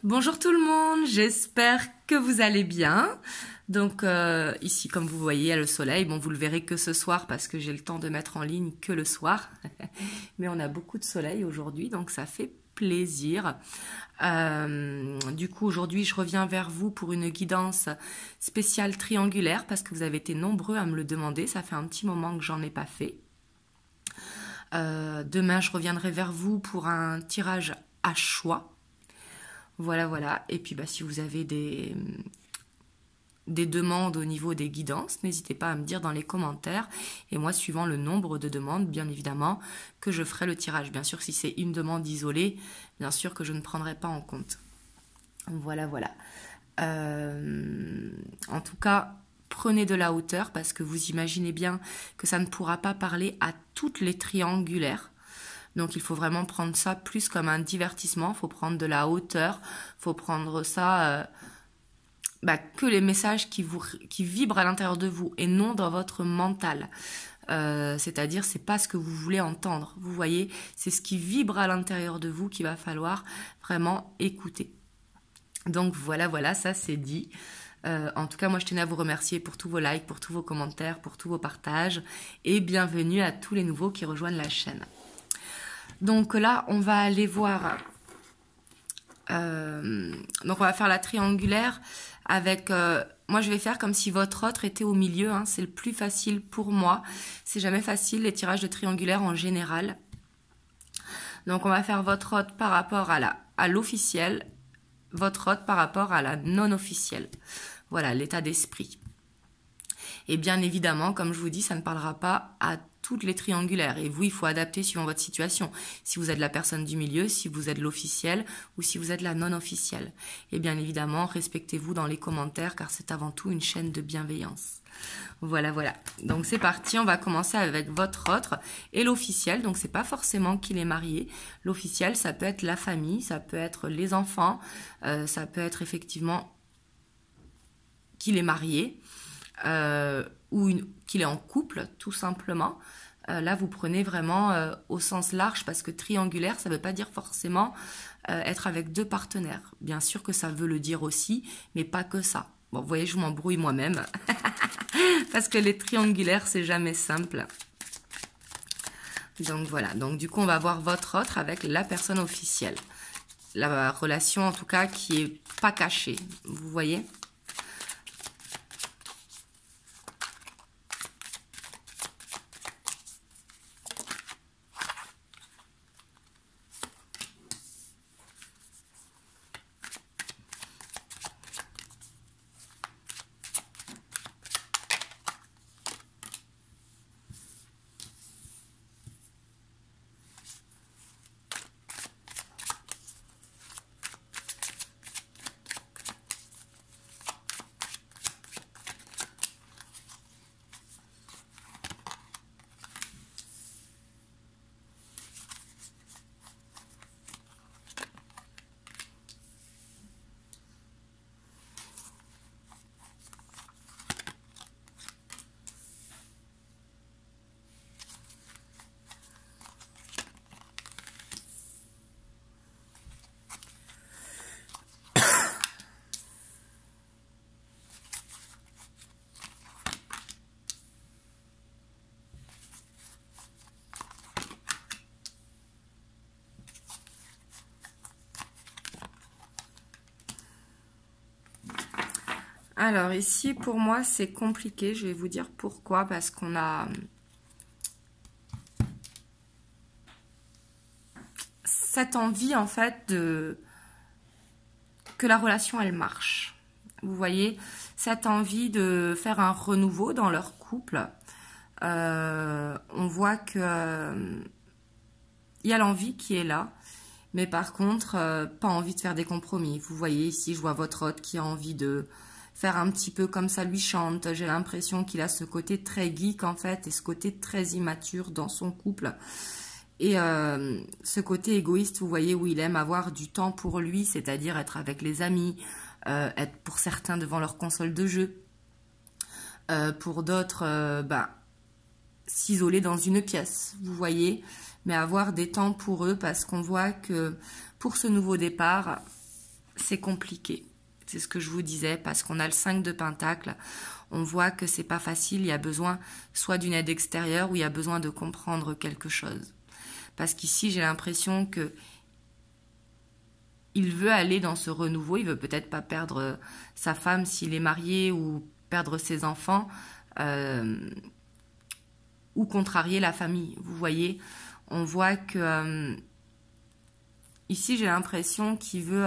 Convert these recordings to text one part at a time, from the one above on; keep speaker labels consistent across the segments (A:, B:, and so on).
A: Bonjour tout le monde, j'espère que vous allez bien. Donc ici, comme vous voyez, il y a le soleil. Bon, vous le verrez que ce soir parce que j'ai le temps de mettre en ligne que le soir. Mais on a beaucoup de soleil aujourd'hui, donc ça fait plaisir. Du coup, aujourd'hui, je reviens vers vous pour une guidance spéciale triangulaire parce que vous avez été nombreux à me le demander. Ça fait un petit moment que j'en ai pas fait. Demain, je reviendrai vers vous pour un tirage à choix. Voilà. Et puis, si vous avez des demandes au niveau des guidances, n'hésitez pas à me dire dans les commentaires. Et moi, suivant le nombre de demandes, bien évidemment, que je ferai le tirage. Bien sûr, si c'est une demande isolée, bien sûr que je ne prendrai pas en compte. Voilà. En tout cas, prenez de la hauteur parce que vous imaginez bien que ça ne pourra pas parler à toutes les triangulaires. Donc il faut vraiment prendre ça plus comme un divertissement, il faut prendre de la hauteur, il faut prendre ça que les messages qui vibrent à l'intérieur de vous et non dans votre mental. C'est-à-dire c'est pas ce que vous voulez entendre, vous voyez, c'est ce qui vibre à l'intérieur de vous qu'il va falloir vraiment écouter. Donc voilà, ça c'est dit. En tout cas, moi je tenais à vous remercier pour tous vos likes, pour tous vos commentaires, pour tous vos partages et bienvenue à tous les nouveaux qui rejoignent la chaîne. Donc là, on va aller voir. Donc on va faire la triangulaire avec. Moi, je vais faire comme si votre autre était au milieu. Hein, c'est le plus facile pour moi. C'est jamais facile les tirages de triangulaire en général. Donc on va faire votre autre par rapport à l'officiel, votre autre par rapport à la non officielle. Voilà l'état d'esprit. Et bien évidemment, comme je vous dis, ça ne parlera pas à toutes les triangulaires. Et vous, il faut adapter suivant votre situation. Si vous êtes la personne du milieu, si vous êtes l'officiel ou si vous êtes la non-officielle. Et bien évidemment, respectez-vous dans les commentaires car c'est avant tout une chaîne de bienveillance. Voilà. Donc c'est parti, on va commencer avec votre autre et l'officiel. Donc c'est pas forcément qu'il est marié. L'officiel, ça peut être la famille, ça peut être les enfants, ça peut être effectivement qu'il est marié. Ou qu'il est en couple, tout simplement. Là, vous prenez vraiment au sens large parce que triangulaire, ça ne veut pas dire forcément être avec deux partenaires. Bien sûr que ça veut le dire aussi, mais pas que ça. Bon, vous voyez, je m'embrouille moi-même parce que les triangulaires, c'est jamais simple. Donc voilà, donc du coup, on va voir votre autre avec la personne officielle. La relation, en tout cas, qui est pas cachée, vous voyez ? Alors ici, pour moi, c'est compliqué. Je vais vous dire pourquoi. Parce qu'on a cette envie, en fait, que la relation, elle marche. Vous voyez, cette envie de faire un renouveau dans leur couple. On voit que il y a l'envie qui est là. Mais par contre, pas envie de faire des compromis. Vous voyez, ici, je vois votre autre qui a envie de faire un petit peu comme ça lui chante. J'ai l'impression qu'il a ce côté très geek en fait et ce côté très immature dans son couple. Et ce côté égoïste, vous voyez, où il aime avoir du temps pour lui, c'est-à-dire être avec les amis, être pour certains devant leur console de jeu. Pour d'autres, s'isoler dans une pièce, vous voyez, mais avoir des temps pour eux parce qu'on voit que pour ce nouveau départ, c'est compliqué. C'est ce que je vous disais, parce qu'on a le 5 de Pentacle. On voit que c'est pas facile, il y a besoin soit d'une aide extérieure ou il y a besoin de comprendre quelque chose. Parce qu'ici, j'ai l'impression que il veut aller dans ce renouveau, il veut peut-être pas perdre sa femme s'il est marié ou perdre ses enfants ou contrarier la famille. Vous voyez, on voit que ici, j'ai l'impression qu'il veut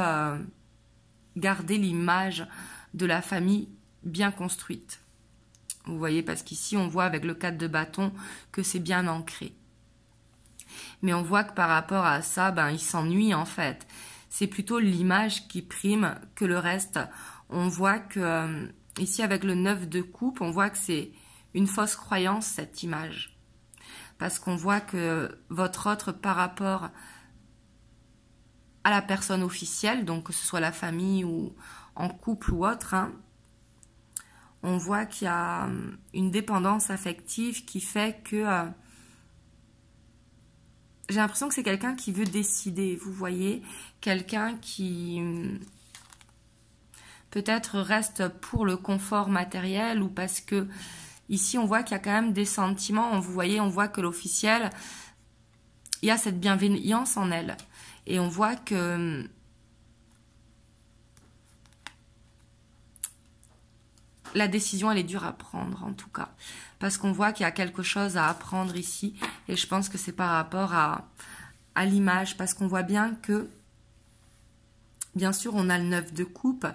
A: garder l'image de la famille bien construite. Vous voyez, parce qu'ici, on voit avec le 4 de bâton que c'est bien ancré. Mais on voit que par rapport à ça, ben, il s'ennuie en fait. C'est plutôt l'image qui prime que le reste. On voit que, ici avec le 9 de coupe, on voit que c'est une fausse croyance cette image. Parce qu'on voit que votre autre par rapport à la personne officielle, donc que ce soit la famille ou en couple ou autre, hein, on voit qu'il y a une dépendance affective qui fait que j'ai l'impression que c'est quelqu'un qui veut décider, vous voyez, quelqu'un qui peut-être reste pour le confort matériel ou parce que ici on voit qu'il y a quand même des sentiments, vous voyez, on voit que l'officiel, il y a cette bienveillance en elle et on voit que la décision, elle est dure à prendre, en tout cas. Parce qu'on voit qu'il y a quelque chose à apprendre ici. Et je pense que c'est par rapport à l'image. Parce qu'on voit bien que, bien sûr, on a le 9 de coupe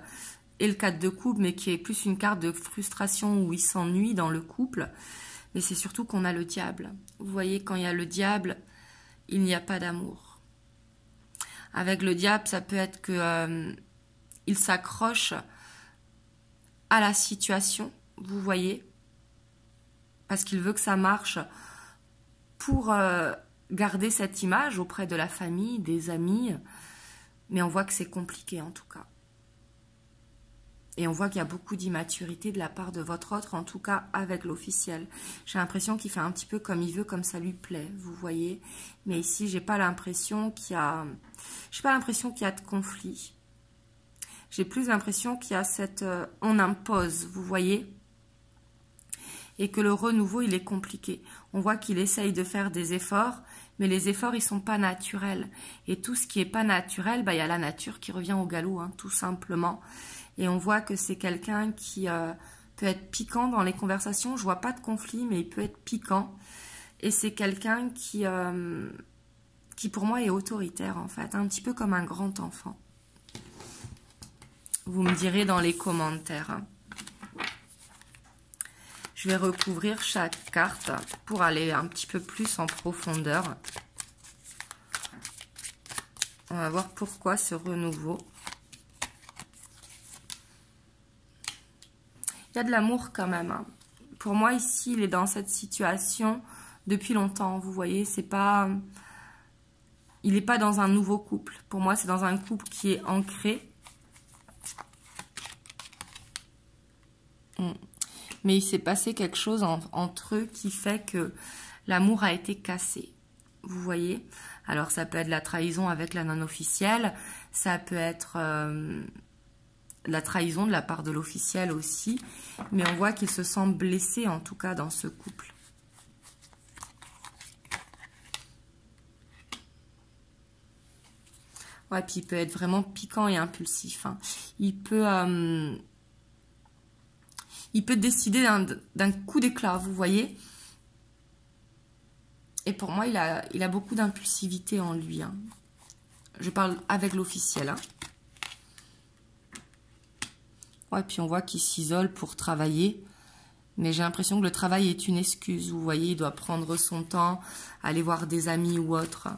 A: et le 4 de coupe, mais qui est plus une carte de frustration où il s'ennuie dans le couple. Mais c'est surtout qu'on a le diable. Vous voyez, quand il y a le diable, il n'y a pas d'amour. Avec le diable, ça peut être que il s'accroche à la situation, vous voyez, parce qu'il veut que ça marche pour garder cette image auprès de la famille, des amis, mais on voit que c'est compliqué en tout cas. Et on voit qu'il y a beaucoup d'immaturité de la part de votre autre, en tout cas avec l'officiel. J'ai l'impression qu'il fait un petit peu comme il veut, comme ça lui plaît, vous voyez. Mais ici, j'ai pas l'impression qu'il y a de conflit. J'ai plus l'impression qu'il y a cette... on impose, vous voyez. Et que le renouveau, il est compliqué. On voit qu'il essaye de faire des efforts, mais les efforts, ils sont pas naturels. Et tout ce qui est pas naturel, bah, il y a la nature qui revient au galop, hein, tout simplement. Et on voit que c'est quelqu'un qui peut être piquant dans les conversations. Je vois pas de conflit, mais il peut être piquant. Et c'est quelqu'un qui pour moi, est autoritaire, en fait. Un petit peu comme un grand enfant. Vous me direz dans les commentaires. Je vais recouvrir chaque carte pour aller un petit peu plus en profondeur. On va voir pourquoi ce renouveau. Il y a de l'amour quand même. Hein. Pour moi, ici, il est dans cette situation depuis longtemps. Vous voyez, c'est pas... Il n'est pas dans un nouveau couple. Pour moi, c'est dans un couple qui est ancré. Mais il s'est passé quelque chose entre eux qui fait que l'amour a été cassé. Vous voyez? Alors ça peut être la trahison avec la non-officielle, ça peut être la trahison de la part de l'officiel aussi, mais on voit qu'il se sent blessé en tout cas dans ce couple. Ouais, puis il peut être vraiment piquant et impulsif. Hein. Il peut décider d'un coup d'éclat, vous voyez. Et pour moi, il a beaucoup d'impulsivité en lui. Hein. Je parle avec l'officiel. Hein. Ouais, puis on voit qu'il s'isole pour travailler. Mais j'ai l'impression que le travail est une excuse. Vous voyez, il doit prendre son temps, aller voir des amis ou autre.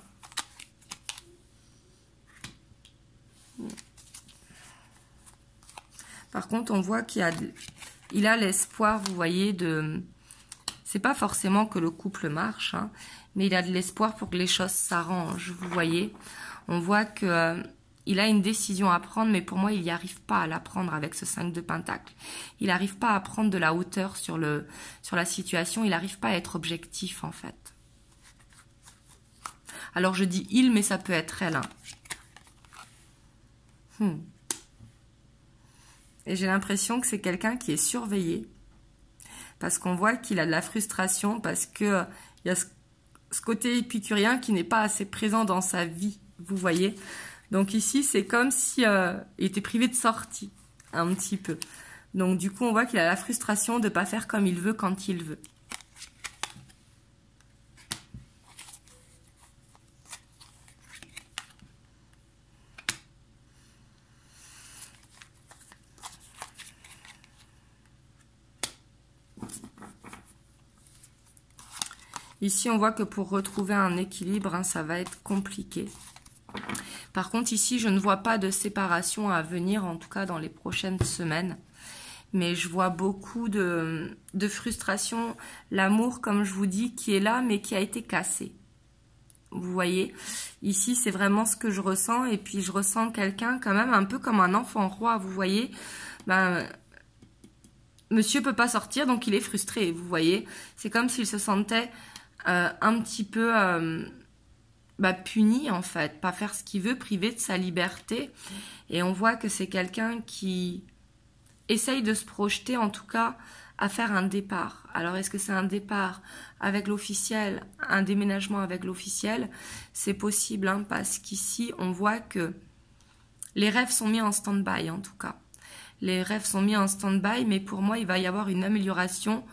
A: Par contre, on voit qu'il a l'espoir, vous voyez, de... C'est pas forcément que le couple marche, hein, mais il a de l'espoir pour que les choses s'arrangent, vous voyez. On voit que il a une décision à prendre, mais pour moi, il n'y arrive pas à la prendre avec ce 5 de Pentacle. Il n'arrive pas à prendre de la hauteur sur la situation, il n'arrive pas à être objectif, en fait. Alors, je dis il, mais ça peut être elle. Hein. Et j'ai l'impression que c'est quelqu'un qui est surveillé. Parce qu'on voit qu'il a de la frustration, parce que il y a ce côté épicurien qui n'est pas assez présent dans sa vie, vous voyez. Donc ici, c'est comme si il était privé de sortie, un petit peu. Donc du coup, on voit qu'il a la frustration de ne pas faire comme il veut quand il veut. Ici, on voit que pour retrouver un équilibre, hein, ça va être compliqué. Par contre, ici, je ne vois pas de séparation à venir, en tout cas dans les prochaines semaines. Mais je vois beaucoup de frustration. L'amour, comme je vous dis, qui est là, mais qui a été cassé. Vous voyez, ici, c'est vraiment ce que je ressens. Et puis, je ressens quelqu'un quand même un peu comme un enfant roi, vous voyez. Ben, monsieur peut pas sortir, donc il est frustré, vous voyez. C'est comme s'il se sentait un petit peu puni, en fait. Pas faire ce qu'il veut, privé de sa liberté. Et on voit que c'est quelqu'un qui essaye de se projeter, en tout cas, à faire un départ. Alors, est-ce que c'est un départ avec l'officiel, un déménagement avec l'officiel? C'est possible, hein, parce qu'ici, on voit que les rêves sont mis en stand-by, en tout cas. Les rêves sont mis en stand-by, mais pour moi, il va y avoir une amélioration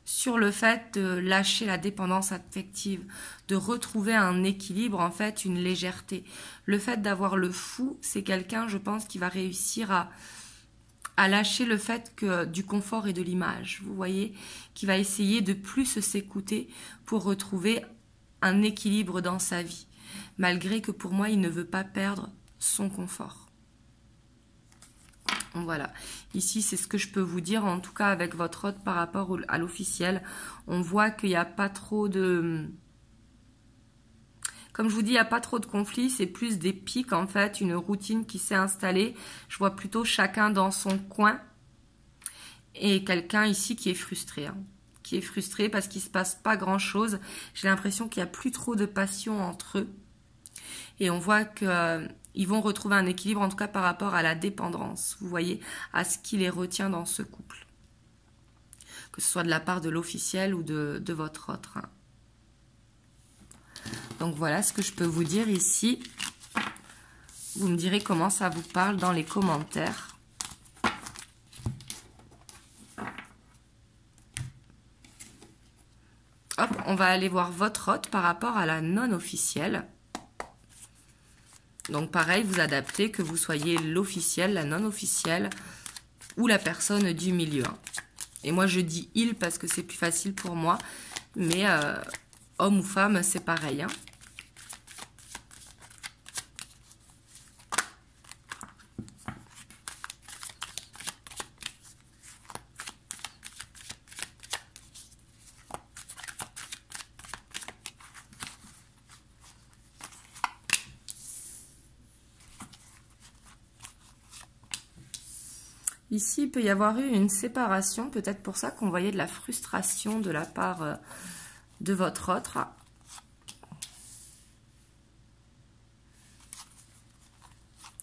A: sur le fait de lâcher la dépendance affective, de retrouver un équilibre, en fait, une légèreté. Le fait d'avoir le fou, c'est quelqu'un, je pense, qui va réussir à lâcher le fait que du confort et de l'image, vous voyez, qui va essayer de plus s'écouter pour retrouver un équilibre dans sa vie, malgré que pour moi, il ne veut pas perdre son confort. Voilà, ici c'est ce que je peux vous dire, en tout cas avec votre hôte par rapport à l'officiel. On voit qu'il n'y a pas trop de... Comme je vous dis, il n'y a pas trop de conflits, c'est plus des pics en fait, une routine qui s'est installée. Je vois plutôt chacun dans son coin et quelqu'un ici qui est frustré. Hein, qui est frustré parce qu'il ne se passe pas grand chose. J'ai l'impression qu'il n'y a plus trop de passion entre eux. Et on voit que... ils vont retrouver un équilibre, en tout cas par rapport à la dépendance, vous voyez, à ce qui les retient dans ce couple. Que ce soit de la part de l'officiel ou de votre autre. Hein. Donc voilà ce que je peux vous dire ici. Vous me direz comment ça vous parle dans les commentaires. Hop, on va aller voir votre hôte par rapport à la non officielle. Donc pareil, vous adaptez que vous soyez l'officiel, la non-officielle ou la personne du milieu. Et moi je dis il parce que c'est plus facile pour moi, mais homme ou femme c'est pareil. Hein. Ici, il peut y avoir eu une séparation, peut-être pour ça qu'on voyait de la frustration de la part de votre autre.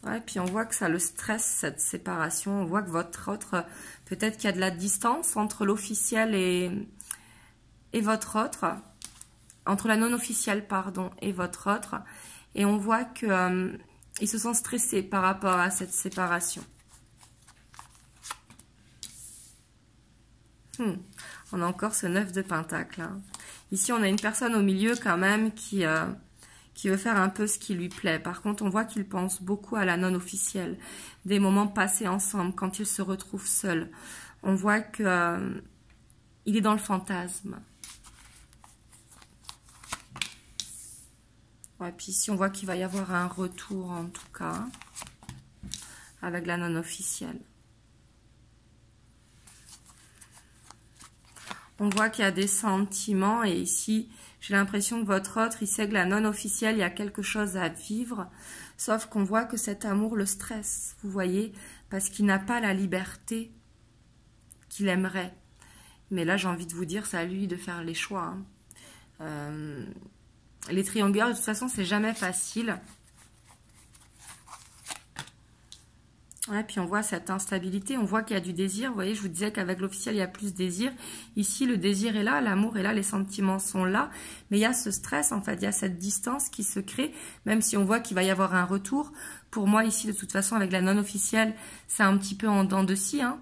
A: Ouais, puis on voit que ça le stresse, cette séparation. On voit que votre autre, peut-être qu'il y a de la distance entre l'officiel et votre autre, entre la non-officielle, pardon, et votre autre. Et on voit que ils se sont stressés par rapport à cette séparation. On a encore ce 9 de Pentacle. Hein. Ici, on a une personne au milieu quand même qui veut faire un peu ce qui lui plaît. Par contre, on voit qu'il pense beaucoup à la non-officielle. Des moments passés ensemble, quand il se retrouve seul. On voit que il est dans le fantasme. Ouais, puis ici, on voit qu'il va y avoir un retour, en tout cas, avec la non-officielle. On voit qu'il y a des sentiments et ici, j'ai l'impression que votre autre, il sait que la non-officielle, il y a quelque chose à vivre. Sauf qu'on voit que cet amour le stresse, vous voyez, parce qu'il n'a pas la liberté qu'il aimerait. Mais là, j'ai envie de vous dire, c'est à lui de faire les choix. Hein. Les triangulaires, de toute façon, c'est jamais facile. Ouais, puis on voit cette instabilité, on voit qu'il y a du désir. Vous voyez, je vous disais qu'avec l'officiel, il y a plus de désir. Ici, le désir est là, l'amour est là, les sentiments sont là. Mais il y a ce stress, en fait, il y a cette distance qui se crée, même si on voit qu'il va y avoir un retour. Pour moi, ici, de toute façon, avec la non-officielle, c'est un petit peu en dents de scie. Hein.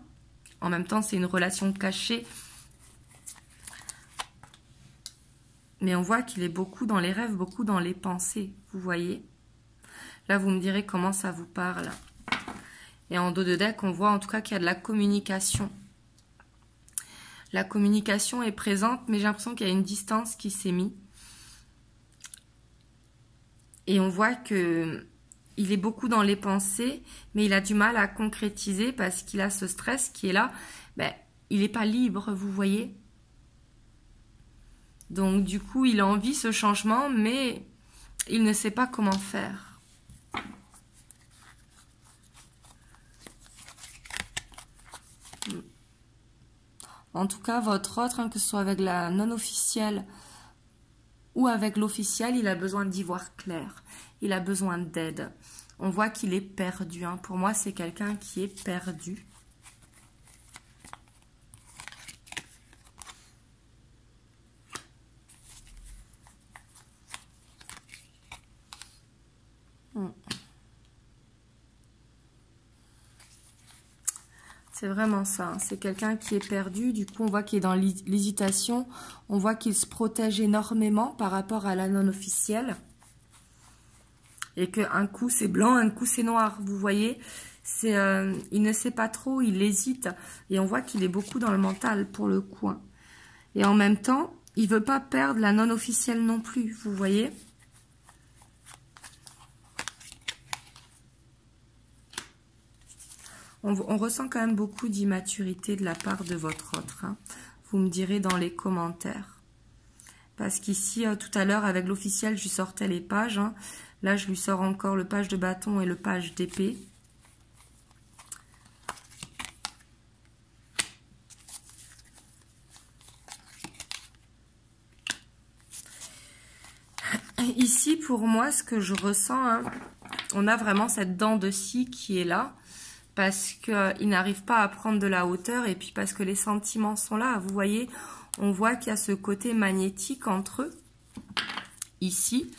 A: En même temps, c'est une relation cachée. Mais on voit qu'il est beaucoup dans les rêves, beaucoup dans les pensées, vous voyez. Là, vous me direz comment ça vous parle. Et en dos de deck, on voit en tout cas qu'il y a de la communication. La communication est présente, mais j'ai l'impression qu'il y a une distance qui s'est mise. Et on voit que il est beaucoup dans les pensées, mais il a du mal à concrétiser parce qu'il a ce stress qui est là. Ben, il n'est pas libre, vous voyez. Donc du coup, il a envie ce changement, mais il ne sait pas comment faire. En tout cas, votre autre, hein, que ce soit avec la non-officielle ou avec l'officiel, il a besoin d'y voir clair. Il a besoin d'aide. On voit qu'il est perdu. Hein. Pour moi, c'est quelqu'un qui est perdu. C'est vraiment ça, hein. C'est quelqu'un qui est perdu, du coup on voit qu'il est dans l'hésitation, on voit qu'il se protège énormément par rapport à la non-officielle. Et qu'un coup c'est blanc, un coup c'est noir, vous voyez. Il ne sait pas trop, il hésite. Et on voit qu'il est beaucoup dans le mental pour le coup. Hein. Et en même temps, il ne veut pas perdre la non-officielle non plus, vous voyez. On ressent quand même beaucoup d'immaturité de la part de votre autre. Hein. Vous me direz dans les commentaires. Parce qu'ici, tout à l'heure, avec l'officiel, je lui sortais les pages. Hein. Là, je lui sors encore le page de bâton et le page d'épée. Ici, pour moi, ce que je ressens, hein, on a vraiment cette dent de scie qui est là. Parce qu'il n'arrive pas à prendre de la hauteur et puis parce que les sentiments sont là. Vous voyez, on voit qu'il y a ce côté magnétique entre eux, ici.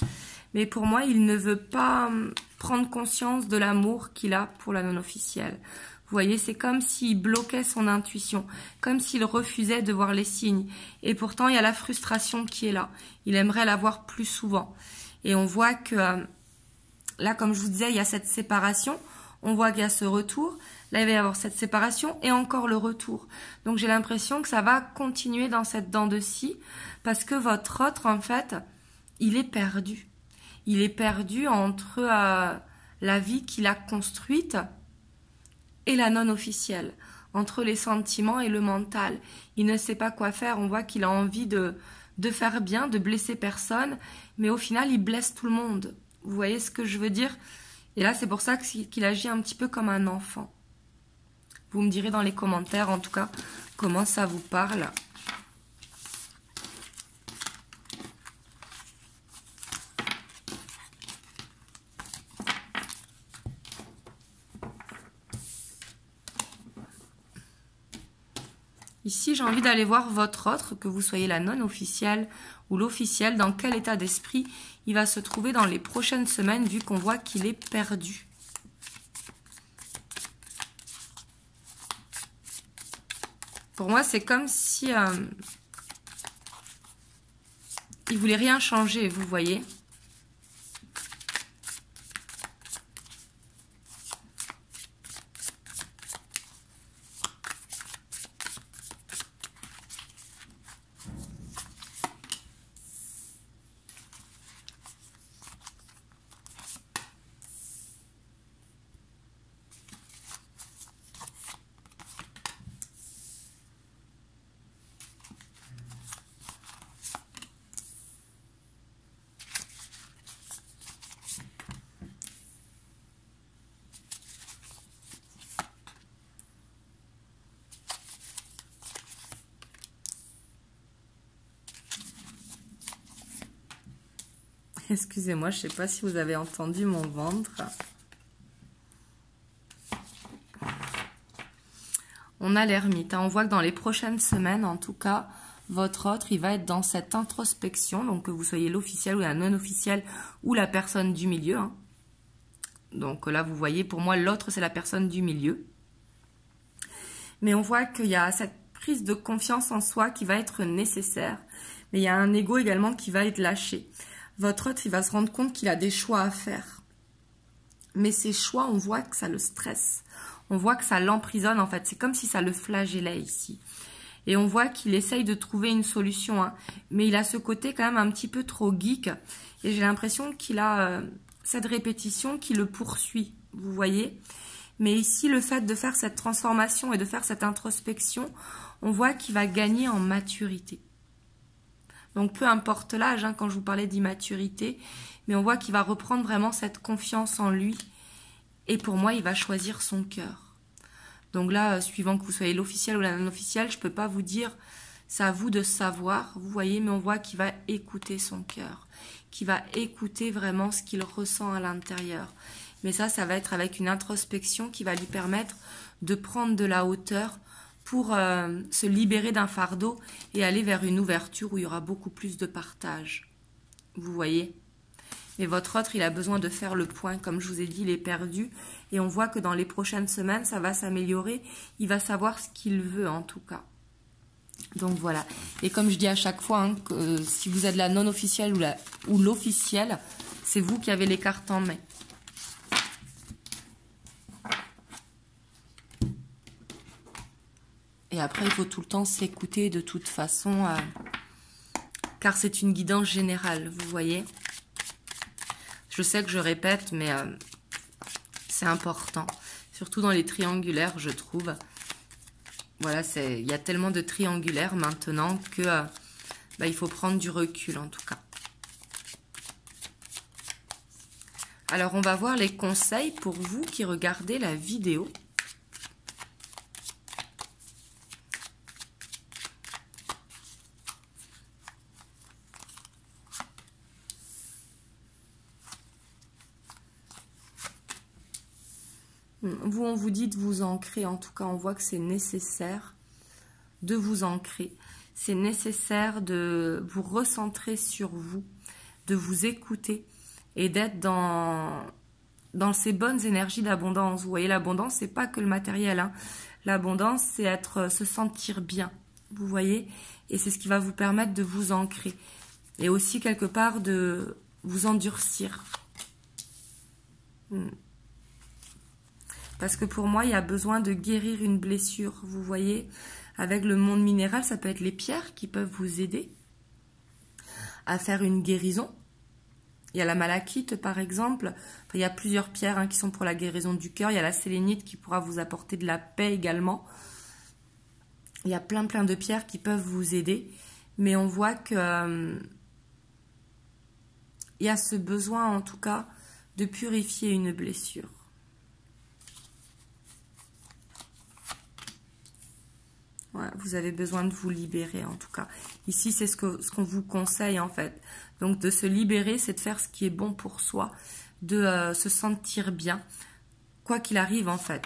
A: Mais pour moi, il ne veut pas prendre conscience de l'amour qu'il a pour la non-officielle. Vous voyez, c'est comme s'il bloquait son intuition, comme s'il refusait de voir les signes. Et pourtant, il y a la frustration qui est là. Il aimerait la voir plus souvent. Et on voit que, là, comme je vous disais, il y a cette séparation. On voit qu'il y a ce retour. Là, il va y avoir cette séparation et encore le retour. Donc, j'ai l'impression que ça va continuer dans cette dent de scie parce que votre autre, en fait, il est perdu. Il est perdu entre la vie qu'il a construite et la non-officielle, entre les sentiments et le mental. Il ne sait pas quoi faire. On voit qu'il a envie de faire bien, de blesser personne, mais au final, il blesse tout le monde. Vous voyez ce que je veux dire ? Et là, c'est pour ça qu'il agit un petit peu comme un enfant. Vous me direz dans les commentaires, en tout cas, comment ça vous parle. Ici, j'ai envie d'aller voir votre autre, que vous soyez la non-officielle ou l'officielle, dans quel état d'esprit il va se trouver dans les prochaines semaines, vu qu'on voit qu'il est perdu. Pour moi, c'est comme si il voulait rien changer, vous voyez. Excusez-moi, je ne sais pas si vous avez entendu mon ventre. On a l'ermite. On voit que dans les prochaines semaines, en tout cas, votre autre, il va être dans cette introspection. Donc, que vous soyez l'officiel ou la non-officiel ou la personne du milieu. Hein. Donc là, vous voyez, pour moi, l'autre, c'est la personne du milieu. Mais on voit qu'il y a cette prise de confiance en soi qui va être nécessaire. Mais il y a un ego également qui va être lâché. Votre autre, il va se rendre compte qu'il a des choix à faire. Mais ces choix, on voit que ça le stresse. On voit que ça l'emprisonne, en fait. C'est comme si ça le flagellait ici. Et on voit qu'il essaye de trouver une solution. Hein. Mais il a ce côté quand même un petit peu trop geek. Et j'ai l'impression qu'il a cette répétition qui le poursuit. Vous voyez ? Mais ici, le fait de faire cette transformation et de faire cette introspection, on voit qu'il va gagner en maturité. Donc, peu importe l'âge, hein, quand je vous parlais d'immaturité, mais on voit qu'il va reprendre vraiment cette confiance en lui. Et pour moi, il va choisir son cœur. Donc là, suivant que vous soyez l'officiel ou la non-officielle, je ne peux pas vous dire, c'est à vous de savoir, vous voyez, mais on voit qu'il va écouter son cœur, qu'il va écouter vraiment ce qu'il ressent à l'intérieur. Mais ça va être avec une introspection qui va lui permettre de prendre de la hauteur pour se libérer d'un fardeau et aller vers une ouverture où il y aura beaucoup plus de partage. Vous voyez ? Mais votre autre, il a besoin de faire le point. Comme je vous ai dit, il est perdu. Et on voit que dans les prochaines semaines, ça va s'améliorer. Il va savoir ce qu'il veut en tout cas. Donc voilà. Et comme je dis à chaque fois, hein, que, si vous êtes la non-officielle ou l'officielle, c'est vous qui avez les cartes en main. Et après, il faut tout le temps s'écouter de toute façon, car c'est une guidance générale, vous voyez. Je sais que je répète, mais c'est important. Surtout dans les triangulaires, je trouve. Voilà, il y a tellement de triangulaires maintenant que il faut prendre du recul en tout cas. Alors, on va voir les conseils pour vous qui regardez la vidéo. Vous, on vous dit de vous ancrer, en tout cas, on voit que c'est nécessaire de vous ancrer. C'est nécessaire de vous recentrer sur vous, de vous écouter et d'être dans ces bonnes énergies d'abondance. Vous voyez, l'abondance, c'est pas que le matériel. Hein. L'abondance, c'est se sentir bien, vous voyez. Et c'est ce qui va vous permettre de vous ancrer. Et aussi, quelque part, de vous endurcir. Parce que pour moi, il y a besoin de guérir une blessure. Vous voyez, avec le monde minéral, ça peut être les pierres qui peuvent vous aider à faire une guérison. Il y a la malachite, par exemple. Enfin, il y a plusieurs pierres hein, qui sont pour la guérison du cœur. Il y a la sélénite qui pourra vous apporter de la paix également. Il y a plein de pierres qui peuvent vous aider. Mais on voit que il y a ce besoin, en tout cas, de purifier une blessure. Voilà, vous avez besoin de vous libérer en tout cas. Ici, c'est ce qu'on vous conseille en fait. Donc de se libérer, c'est de faire ce qui est bon pour soi, de se sentir bien, quoi qu'il arrive en fait.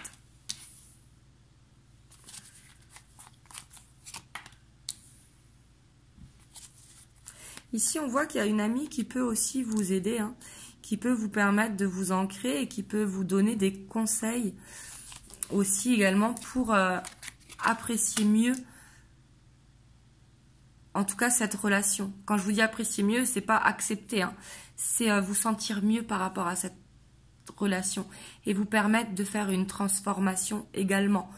A: Ici, on voit qu'il y a une amie qui peut aussi vous aider, hein, qui peut vous permettre de vous ancrer et qui peut vous donner des conseils aussi également pour apprécier mieux, en tout cas, cette relation. Quand je vous dis apprécier mieux, c'est pas accepter, hein, c'est vous sentir mieux par rapport à cette relation et vous permettre de faire une transformation également.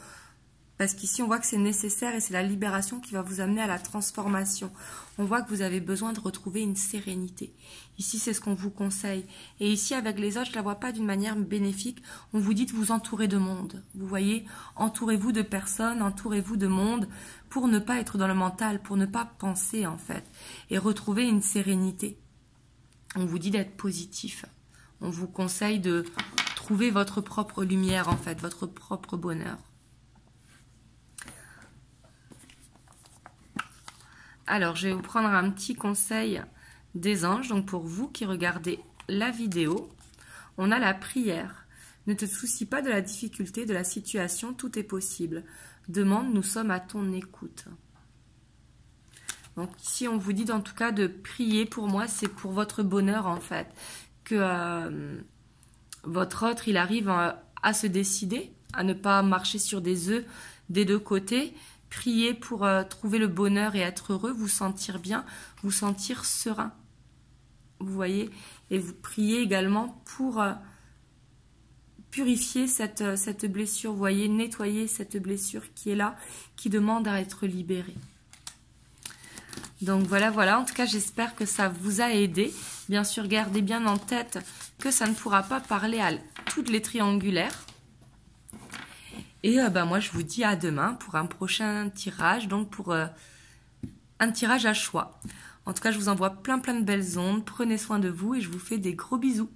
A: Parce qu'ici, on voit que c'est nécessaire et c'est la libération qui va vous amener à la transformation. On voit que vous avez besoin de retrouver une sérénité. Ici, c'est ce qu'on vous conseille. Et ici, avec les autres, je ne la vois pas d'une manière bénéfique. On vous dit de vous entourer de monde. Vous voyez, entourez-vous de personnes, entourez-vous de monde pour ne pas être dans le mental, pour ne pas penser en fait. Et retrouver une sérénité. On vous dit d'être positif. On vous conseille de trouver votre propre lumière en fait, votre propre bonheur. Alors, je vais vous prendre un petit conseil des anges. Donc, pour vous qui regardez la vidéo, on a la prière Ne te soucie pas de la difficulté, de la situation, tout est possible. Demande, nous sommes à ton écoute. Donc ici, on vous dit en tout cas de prier pour moi, c'est pour votre bonheur en fait. Que votre autre, il arrive à se décider, à ne pas marcher sur des œufs des deux côtés. Priez pour trouver le bonheur et être heureux, vous sentir bien, vous sentir serein. Vous voyez? Et vous priez également pour purifier cette blessure. Vous voyez, nettoyer cette blessure qui est là, qui demande à être libérée. Donc voilà. En tout cas, j'espère que ça vous a aidé. Bien sûr, gardez bien en tête que ça ne pourra pas parler à toutes les triangulaires. Et moi, je vous dis à demain pour un prochain tirage, donc pour un tirage à choix. En tout cas, je vous envoie plein de belles ondes. Prenez soin de vous et je vous fais des gros bisous.